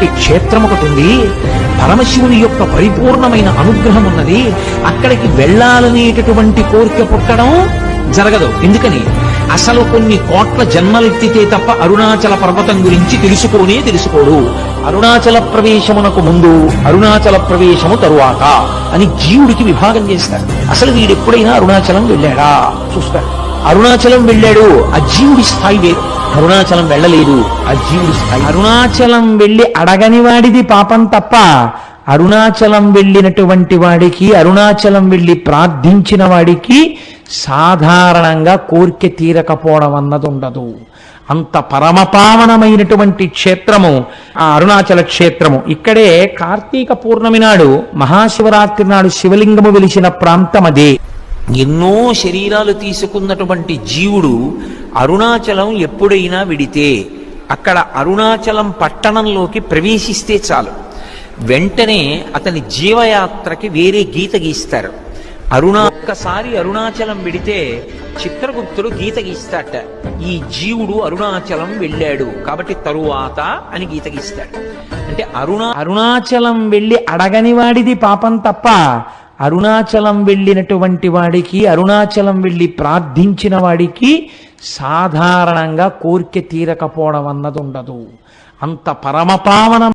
అనేటటువంటి క్షేత్రం ఒకటి ఉంది, పరమశివుని యొక్క పరిపూర్ణమైన అనుగ్రహం ఉన్నది, అక్కడికి వెళ్ళాలనేటటువంటి కోరిక పుట్టడం జరగదు. ఎందుకని? అసలు కొన్ని కోట్ల జన్మలెత్తితే తప్ప అరుణాచల పర్వతం గురించి తెలుసుకోడు. అరుణాచల ప్రవేశమునకు ముందు, అరుణాచల ప్రవేశము తరువాత అని జీవుడికి విభాగం చేస్తారు. అసలు వీడెప్పుడైనా అరుణాచలం వెళ్ళాడా చూస్తారు. అరుణాచలం వెళ్ళాడు, ఆ జీవుడి స్థాయి వేరు. అరుణాచలం వెళ్ళలేదు, ఆ జీవుడి స్థాయి. అరుణాచలం వెళ్ళి అడగని వాడిది పాపం తప్ప, అరుణాచలం వెళ్ళినటువంటి వాడికి, అరుణాచలం వెళ్ళి ప్రార్థించిన వాడికి సాధారణంగా కోరిక తీరకపోవడం అన్నది ఉండదు. అంత పరమపావనమైనటువంటి క్షేత్రము ఆ అరుణాచల క్షేత్రము. ఇక్కడే కార్తీక పూర్ణమి నాడు, మహాశివరాత్రి నాడు శివలింగము వెలిసిన ప్రాంతం అదే. ఎన్నో శరీరాలు తీసుకున్నటువంటి జీవుడు అరుణాచలం ఎప్పుడైనా విడితే, అక్కడ అరుణాచలం పట్టణంలోకి ప్రవేశిస్తే చాలు, వెంటనే అతని జీవయాత్రకి వేరే గీత గీస్తారు. ఒక్కసారి అరుణాచలం విడితే చిత్రగుప్తుడు గీత గీస్తాట. ఈ జీవుడు అరుణాచలం వెళ్ళాడు కాబట్టి తరువాత అని గీత గీస్తాడు. అంటే అరుణాచలం వెళ్ళి అడగని వాడిది పాపం తప్ప, అరుణాచలం వెళ్ళినటువంటి వాడికి, అరుణాచలం వెళ్ళి ప్రార్థించిన వాడికి సాధారణంగా కోరిక తీరకపోవడం అన్నది ఉండదు. అంత పరమపావనం